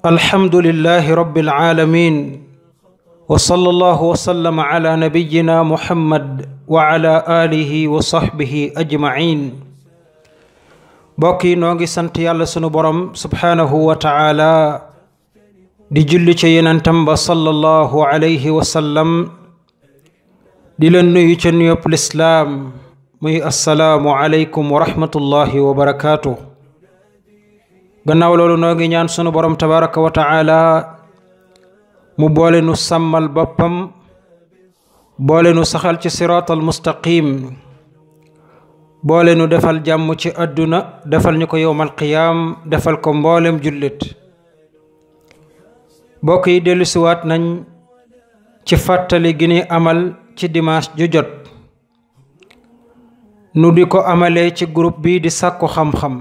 الحمد لله رب العالمين وصلى الله وسلم على نبينا محمد وعلى آله وصحبه أجمعين بوكي نوغي سنت يالا سونو بروم سبحانه وتعالى دي جولي تي يننتم صلى الله عليه وسلم دي لن نوي تي نيوب الإسلام مي السلام عليكم ورحمة الله وبركاته gannaaw loolu noo ngi ñaan sunu borom tabaraka wa taala mu boole nu sàmmal boppam boole nu saxal ci siraatal mustaqim boole nu defal jàmm ci àdduna defal ñu ko yowmal qiyaam defal ko mboolem jullit bokk yi dellu siwaat nañ ci fàttali gi ni amal ci dimanche ju jot nu di ko amalee ci groupe bi di sàkku xam-xam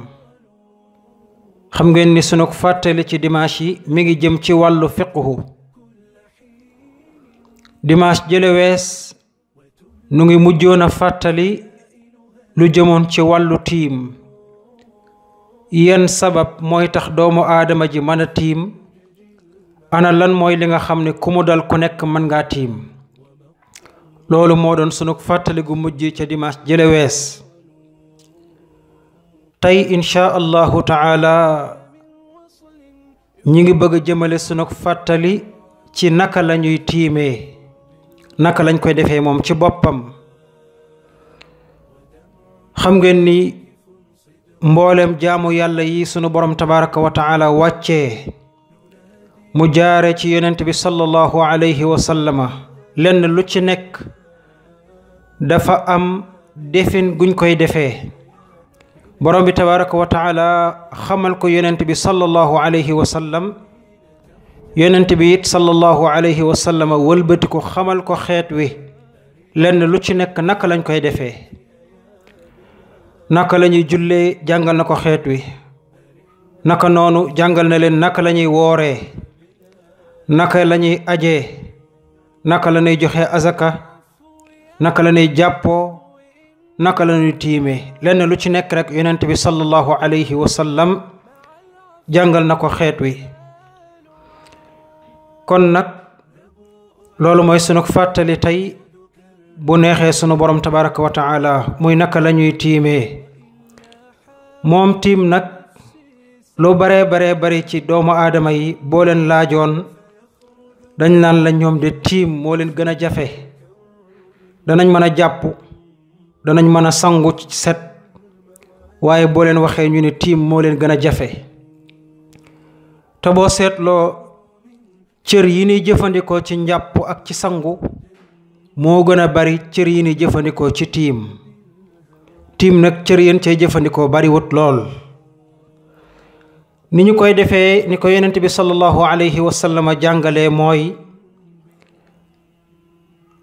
xam ngeen ni sunu fàttali ci dimanche yi mi ngi jëm ci wàllu fiqhu dimanche jële wees nu ngi mujjoon a fàttali lu jëmoon ci wàllu tiim yenn sabab mooy tax doomu aadama ji mën a tiim ana lan mooy li nga xam ne ku mu dal ku nekk mën ngaa tiim loolu moo doon sunu fàttali gu mujj ca dimanche jële wees tey insha allahu taala ñi ngi bëgg a jëmale sunu fàttali ci naka lañuy tiimee naka lañ koy defee moom ci boppam xam ngeen ni mboolem jaamu yàlla yi sunu borom tabaraka wa taala wàccee mu jaare ci yonent bi sallallahu alayhi wa sallama lenn lu ci nekk dafa am defin guñ koy defee borom bi tabaraka wa taala xamal ko yonent bi sallallahu alayhi wa sallam yonent bi it sallallahu alayhi wa sallam wëlbati ko xamal ko xeet wi lenn lu ci nekk naka lañ koy defee naka la ñuy jullee jàngal na ko xeet wi naka noonu jàngal na leen naka la ñuy wooree naka la ñuy ajee naka la ñuy joxe azaka naka la ñuy jàppoo naka la ñuy tiimee lenn lu ci nekk rek yonent bi sallallahu alayhi wa sallam jàngal na ko xeet wi kon nag loolu mooy sunu fàttali tey bu neexee sunu borom tabaraka wa taala muy naka la ñuy tiimee moom tiim nag lu baree bari ci doomu aadama yi boo leen laajoon dañ naan la ñoom de tiim moo leen gën a jafe danañ mën a jàpp danañ mën a sangu ci set waaye boo leen waxee ñu ne tiim moo leen gën a jafe te boo seetloo cër yi ni jëfandikoo ci njàpp ak ci sangu moo gën a bari cër yi ni jëfandikoo ci tiim nag cër yéen cay jëfandikoo bari wut lool ni ñu koy defee ni ko yonent bi sallallahu alayhi wa sallam jàngalee mooy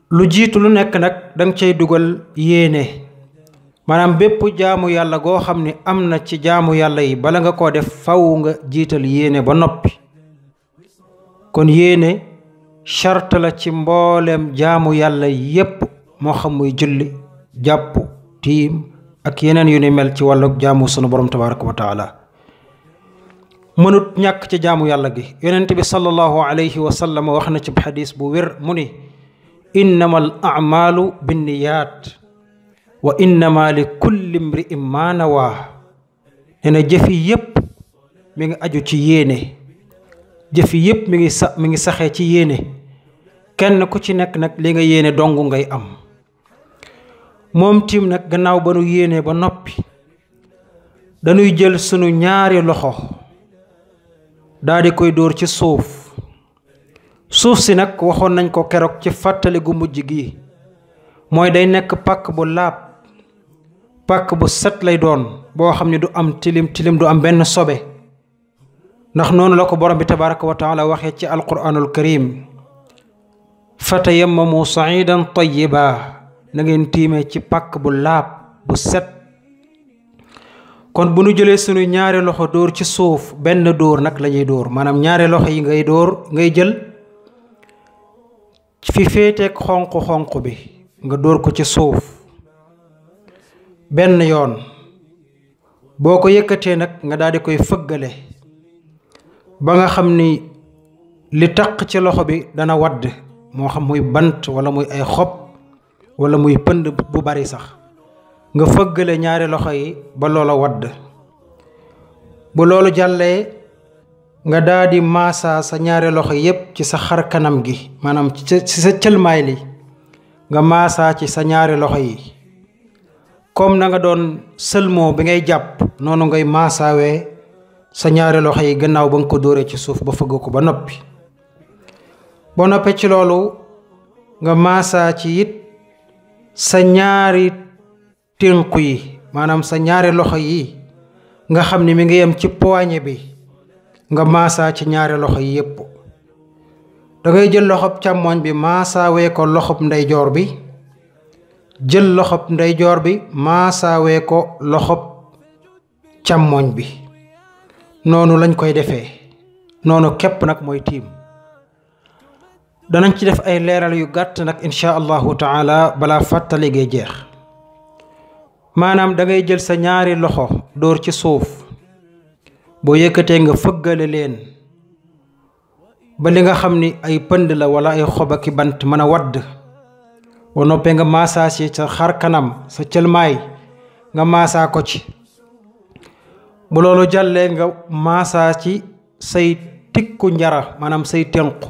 lu jiitu lu nekk nag danga cay dugal yéene maanaam bépp jaamu yàlla goo xam ne am na ci jaamu yàlla yi bala nga koo def faw nga jiital yéene ba noppi kon yéene charte la ci mbooleem jaamu yàlla yépp moo xam muy julli jàpp tiim ak yeneen yu ni mel ci wàllu jaamu sunu borom tabaraka wa taala mënut ñàkk ci jaamu yàlla gi yonent bi sallallahu alayhi wa sallam wax na ci xadis bu wér mu ni innama al a'malu binniyat wa innama li kulli imri'in ma nawa nee jëfi yépp mi ngi aju ci yéene jëfi yépp mi ngi saxee ci yéene kenn ku ci nekk nag li nga yéene dong ngay am moom tiim nag gannaaw ba nu yéene ba noppi dañuy jël sunu ñaari loxo daal di koy dóor ci suuf si nag waxoon nañ ko keroog ci fàttali gu mujj gi mooy day nekk pàkk bu laab pàkk bu set lay doon boo xam ne du am tilim du am benn sobe ndax noonu la ko borom bi tabaraka wa taala waxee ci alquranul karim fatayammamu sa'idan tayyiba na ngeen tiimee ci pàkk bu laab bu set kon bu nu jëlee sunu ñaari loxo dóor ci suuf benn dóor nag la ñuy dóor maanaam ñaari loxo yi ngay jël fi féeteeg xonq bi nga dóor ko ci suuf benn yoon boo ko yëkkatee nag nga daal di koy fëggale ba nga xam ni li taq ci loxo bi dana wadd moo xam muy bant wala muy ay xob wala muy pënd bu bari sax nga fëggale ñaari loxo yi ba loola wadd bu loolu jàllee nga daldi maasa sa ñaari loxo yépp ci sa xar kanam gi maanaam ci sa cëlmaay li nga maasa ci sa ñaari loxo yi comme na nga doon sëlmoo bi ngay jàpp noonu ngay maasaawee sa ñaari loxo yi gannaaw ba nga ko dóoree ci suuf ba fëgg ko ba noppi boo noppee ci loolu nga maasaa ci it sa ñaari tënku yi maanaam sa ñaari loxo yi nga xam ni mi ngi yem ci poignet bi nga maasaa ci ñaari loxo yi yépp dangay jël loxob càmmoñ bi maasaawee ko loxob ndeyjoor bi jël loxob ndeyjoor bi maasaawee ko loxob càmmoñ bi noonu lañ koy defee noonu képp nag mooy tiim danañ ci def ay leeral yu gàtt nag insha allahu taala balaa fàttali gee jeex maanaam dangay jël sa ñaari loxo dóor ci suuf boo yëkkatee nga fëggale leen ba li nga xam ni ay pënd la wala ay xob ak bant mën a wadd boo noppee nga maasaa ci sa xar kanam sa cëlmaay nga maasaa ko ci bu loolu jàllee nga maasaa ci say tikku njara maanaam say tenqu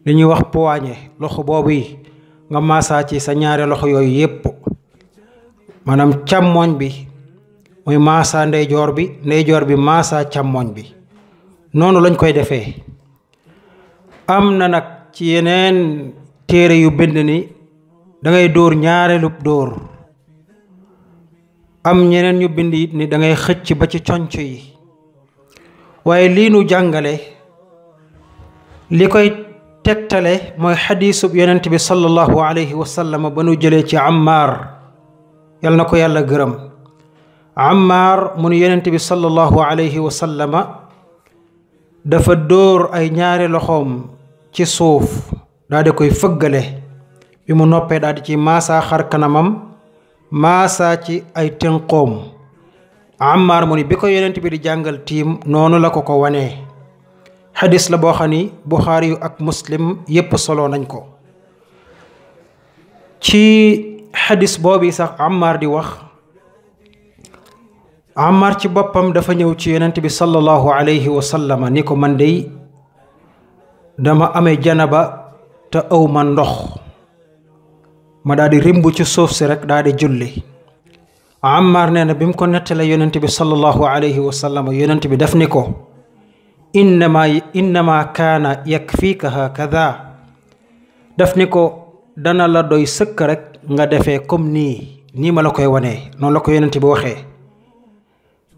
li ñuy wax poignet loxo boobu yi nga maasaa ci sa ñaari loxo yooyu yépp maanaam càmmoñ bi muy maasaa ndeyjoor bi maasaa càmmoñ bi noonu lañ koy defee am na nag ci yeneen téere yu bind ni dangay dóor ñaareelu dóor am ñeneen ñu bind it ni dangay xëcc ba ci conc yi waaye lii nu jàngale li koy tegtale mooy xadiisub yonent bi sallallahu alayhi wa sallam ba nu jëlee ci Ammaar yal na ko yàlla gërëm Ammaar mu ni yonent bi sallallahu alayhi wa sallam dafa dóor ay ñaari loxoom ci suuf daal di koy fëggale bi mu noppee daal di ci maasaa xar kanamam maasaa ci ay tënqoom Ammaar mu ni bi ko yonent bi di jàngal tiim noonu la ko wanee xadis la boo xam ni Buxaari yu ak Muslim yépp solo nañ ko ci xadis boobu sax Ammaar di wax Ammaar ci boppam dafa ñëw ci yonent bi sallallahu alayhi wa sallam ni ko man dey dama amee janaba te aw ma ndox ma daal di rimbu ci suuf si rek daal di julli Ammaar nee na bi mu ko nettalee yonent bi sallallahu alayhi wa sallam yonent bi def ni ko innama kaana yakfiika hakada daf ni ko dana la doy sëkk rek nga defee comme nii ma la koy wanee noonu la ko yonent bi waxee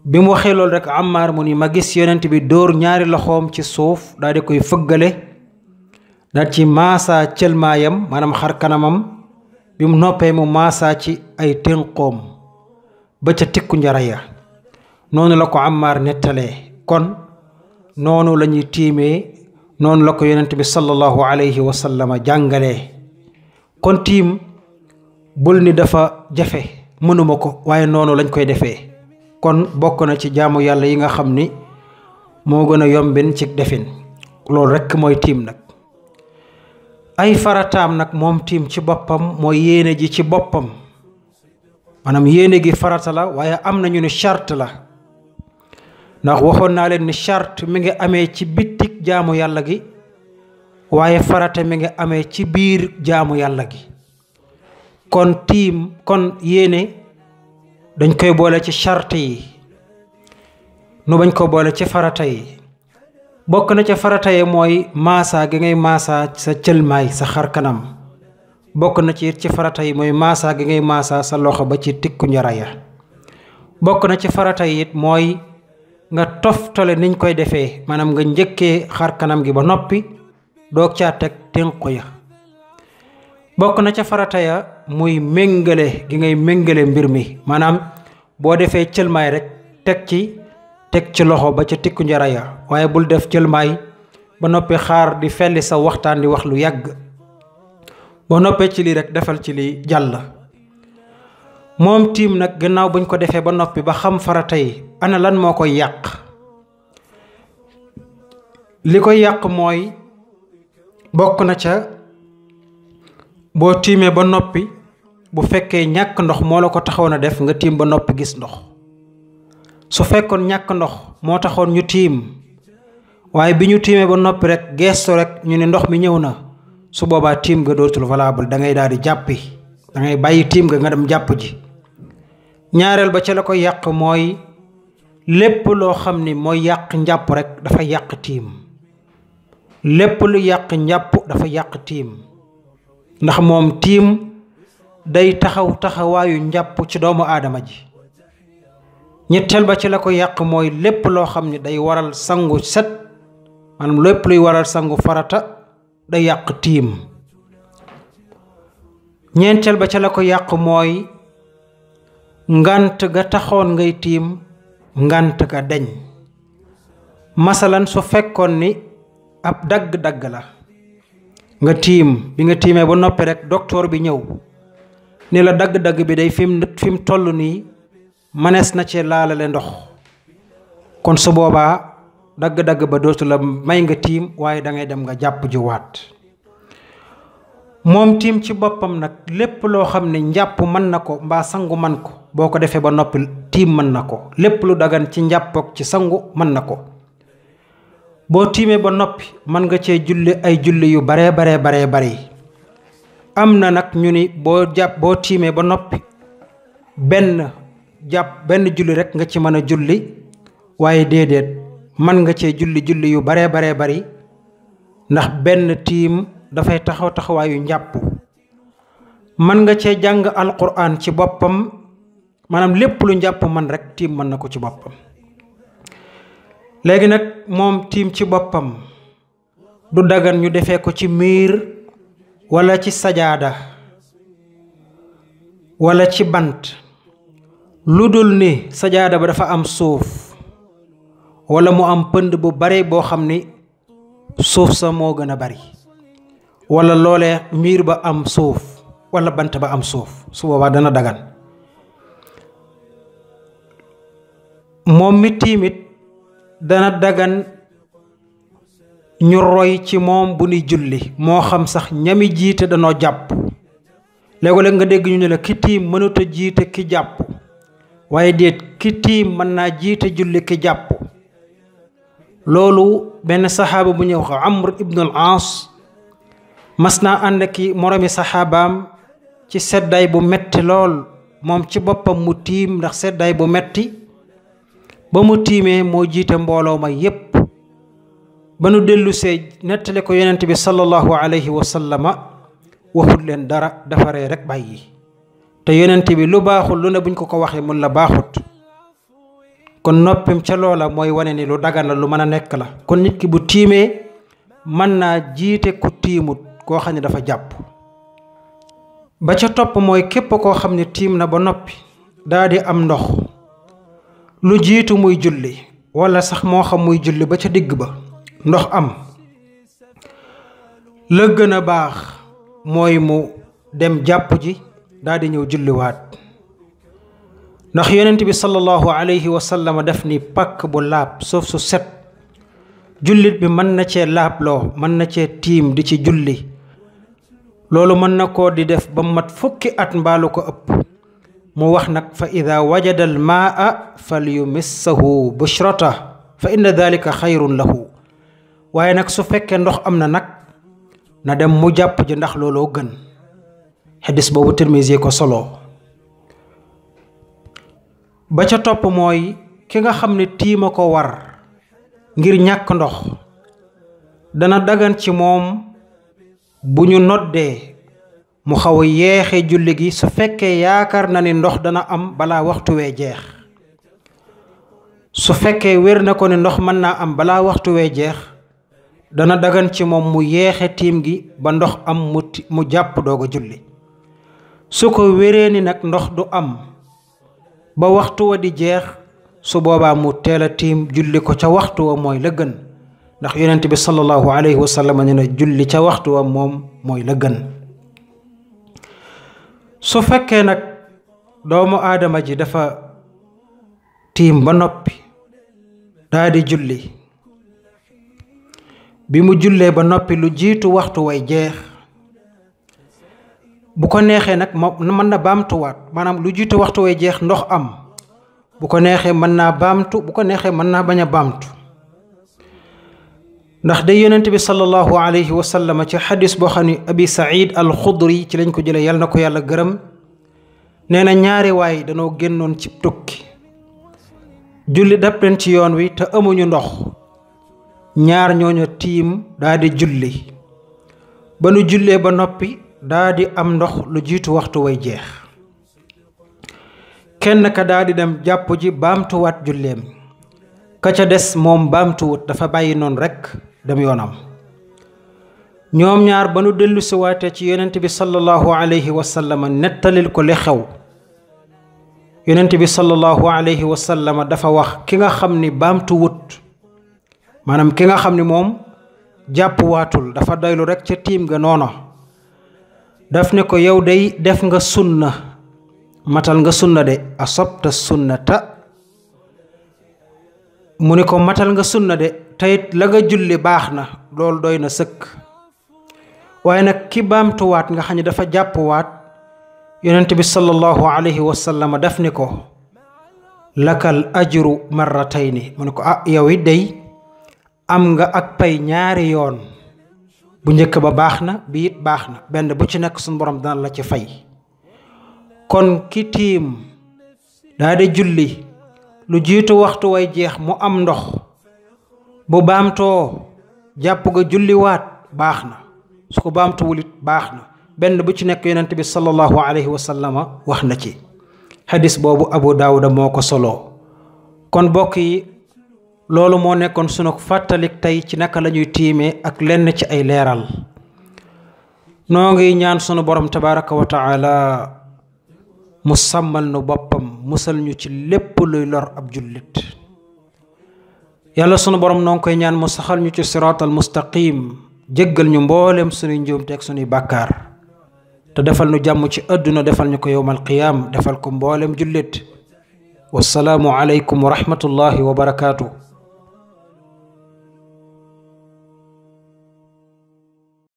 bi mu waxee loolu rek Ammaar mu ni ma gis yonent bi dóor ñaari loxoom ci suuf daal di koy fëggale daal ci maasaa cëlmaayam maanaam xar kanamam bi mu noppee mu maasaa ci ay tënqoom ba ca tikku njara ya noonu la ko Ammaar nettalee kon noonu la ñuy tiimee noonu la ko yonent bi sallallahu alayhi wa sallam jàngalee kon tiim bul ni dafa jafe mënuma ko waaye noonu lañ koy defee kon bokk na ci jaamu yàlla yi nga xam ni moo gën a yombin ci defin loolu rekk mooy tiim nag ay farataam nag moom tiim ci boppam mooy yéene ji ci boppam maanaam yéene gi farata la waaye am nañu ni charte la ndax waxoon naa leen ni charte mi ngi amee ci bitik jaamu yàlla gi waaye farata mi ngi amee ci biir jaamu yàlla gi kon tiim kon yéene dañ koy boole ci charte yi nu bañ ko boole ci farata yi bokk na ca farata yi mooy maasaa gi ngay maasaa sa cëlmaay sa xar kanam bokk na ci it ci farata yi mooy maasaa gi ngay maasaa sa loxo ba ci tikku njara ya bokk na ci farata yi it mooy nga toftale niñ koy defee maanaam nga njëkkee xar kanam gi ba noppi doog caa teg tënku ya bokk na ca farata ya muy méngale gi ngay méngale mbir mi maanaam boo defee cëlmaay rek teg ci loxo ba ca tikku njara ya waaye bul def cëlmaay ba noppi xaar di felli sa waxtaan di wax lu yàgg boo noppee ci lii rek defal ci lii jàll moom tiim nag gannaaw buñ ko defee ba noppi ba xam farata yi ana lan moo koy yàq li koy yàq mooy bokk na ca boo tiimee ba noppi bu fekkee ñàkk ndox moo la ko taxoon a def nga tiim ba noppi gis ndox su fekkoon ñàkk ndox moo taxoon ñu tiim waaye bi ñu tiimee ba noppi rek geestu rek ñu ne ndox mi ñëw na su boobaa tiim nga dootul valable da ngay daal di jàppi da ngay bàyyi tiim nga dem jàpp ji. ñaareel ba ca la ko yàq mooy lépp loo xam ni mooy yàq njàpp rek dafa yàq tiim lépp lu yàq njàpp dafa yàq tiim ndax moom tiim day taxawaayu njàpp ci doomu aadama ji. ñetteel ba ci la ko yàq mooy lépp loo xam ni day waral sangu set maanaam lépp luy waral sangu farata day yàq tiim. ñeenteel ba ca la ko yàq mooy ngant ga taxoon ngay tiim ngant ga deñ. masalan su fekkoon ni ab dagg-dagg la nga tiim bi nga tiimee ba noppi rek docteur bi ñëw ni la dagg-dagg bi day fi mu toll nii manees na ci laalale ndox kon su boobaa dagg-dagg ba dootu la may nga tiim waaye da ngay dem nga jàpp ji waat. moom tiim ci boppam nag lépp loo xam ne njàpp mën na ko mbaa sangu man ko boo ko defee ba noppi tiim mën na ko lépp lu dagan ci njàpp ak ci sangu mën na ko. boo tiimee ba noppi mën nga cee julli ay julli yu baree bari am na nag ñu ni boo tiimee ba noppi benn julli rek nga ci mën a julli waaye déedéet mën nga cee julli yu baree bari ndax benn tiim dafay taxawaayu njàpp. mën nga cee jàng alquran ci boppam maanaam lépp lu njàpp man rek tiim mën na ko ci boppam. léegi nag moom tiim ci boppam du dagan ñu defee ko ci miir wala ci sajaada wala ci bant lu dul ni sajaada ba dafa am suuf wala mu am pënd bu bare boo xam ni suuf sa moo gën a bari wala loolee miir ba am suuf wala bant ba am suuf su boobaa dana dagan. moom mi tiimit dana dagan ñu roy ci moom bu ni julli moo xam sax ñami jiite danoo jàpp. léeg-léeg nga dégg ñu ne la ki tiim mënut a jiite ki jàpp waaye déet ki tiim mën naa jiite julli ki jàpp. loolu benn saxaaba bu ñuy wax Amr ibn al-Aas mas naa ànd ki moromi saxaabaam ci seddaay bu metti lool moom ci boppam mu tiim ndax seddaay bu metti ba mu tiimee moo jiite mbooloo ma yépp ba nu dellu see nettali ko yonent bi sallallahu alayhi wa sallama waxul leen dara dafa ree rek bàyyi te yonent bi lu baaxul lu ne buñ ko waxee mun la baaxut kon noppim ca loola mooy wane ni lu dagan la lu mën a nekk la. kon nit ki bu tiimee mën naa jiite ku tiimut koo xam ne dafa jàpp. ba ca topp mooy képp koo xam ne tiim na ba noppi daa di am ndox lu jiitu muy julli wala sax moo xam muy julli ba ca digg ba ndox am la gën a baax mooy mu dem jàpp ji daa di ñëw julliwaat ndax yonent bi sallallahu alayhi wa sallam def ni pàkk bu laab suuf su set jullit bi mën na cee laabloo mën na cee tiim di ci julli loolu mën na koo di def ba mat fukki at mbaalu ko ëpp. mu wax nag fa ida wajada al maa falyumissahu bushrata fa inna dalika xayrun lahu waaye nag su fekkee ndox am na nag na dem mu jàpp ji ndax looloo gën. xadis boobu Tirmisi ko solo. ba ca topp mooy ki nga xam ne tiima ko war ngir ñàkk ndox dana dagan ci moom bu ñu noddee mu xaw a yeexe julli gi su fekkee yaakaar na ni ndox dana am balaa waxtu wee jeex. su fekkee wér na ko ni ndox mën naa am balaa waxtu wee jeex dana dagan ci moom mu yeexe tiim gi ba ndox am mu jàpp doog a julli. su ko wéree ni nag ndox du am ba waxtu wa di jeex su boobaa mu teel a tiim julli ko ca waxtu wa mooy la gën ndax yonent bi sallallahu alayhi wa sallam ne na julli ca waxtu wa moom mooy la gën. su fekkee nag doomu aadama ji dafa tiim ba noppi daa di julli bi mu jullee ba noppi lu jiitu waxtu way jeex bu ko neexee nag mën na baamtuwaat maanaam lu jiitu waxtu way jeex ndox am bu ko neexee mën naa baamtu bu ko neexee mën naa bañ a baamtu ndax day yonent bi sallallahu alayhi wa sallam ci xadis boo xam ne abi saïd al xudri ci lañ ko jëlee yal na ko yàlla gërëm nee na ñaari waay danoo génnoon ci tukki julli dab leen ci yoon wi te amuñu ndox ñaar ñooñu tiim daa di julli ba nu jullee ba noppi daa di am ndox lu jiitu waxtu way jeex kenn ka daa di dem jàpp ji baamtuwaat julleem ka ca des moom baamtuwut dafa bàyyi noonu rekk dem yoonam ñoom ñaar ba nu dellu si waate ci yonent bi sallallahu alayhi wa sallam nettalil ko li xew yonent bi sallallahu alayhi wa sallam dafa wax ki nga xam ni baamtuwut maanaam ki nga xam ni moom jàppuwaatul dafa doylu rekk ca tiim ga noona daf ne ko yow day def nga sunna matal nga sunna de asabta sunnata mu ni ko matal nga sunna de teyit la nga julli baax na loolu doy na sëkk waaye nag ki baamtuwaat nga xam ne dafa jàppuwaat yonent bi sallallahu alayhi wa sallam daf ni ko lakal ajru marratayni mu ni ko yow it day am nga ak pay ñaari yoon bu njëkk ba baax na bi it baax na benn bu ci nekk suñu borom dana la ci fay kon ki tiim daa di julli lu jiitu waxtu way jeex mu am ndox bu baamtoo jàpp ga julliwaat baax na su ko baamtuwul it baax na benn bu ci nekk yonent bi sallallahu alayhi wa sallama wax na ci xadis boobu abu daawuda moo ko soloo kon bokk yi loolu moo nekkoon sunu fàttalik tey ci naka la ñuy tiimee ak lenn ci ay leeral noo ngi ñaan sunu borom tabaraka wa taala mu sàmmal nu boppam musal ñu ci lépp luy lor ab jullit yàlla sunu borom noo ngi koy ñaan mu saxal ñu ci siraatal mustaqim jéggal ñu mboolem sunuy njuumte ak sunuy bàkkaar te defal nu jàmm ci àdduna defal ñu ko yowmal qiyaam defal ko mboolem jullit wassalaamu aleykum wa rahmatullahi wa barakaatu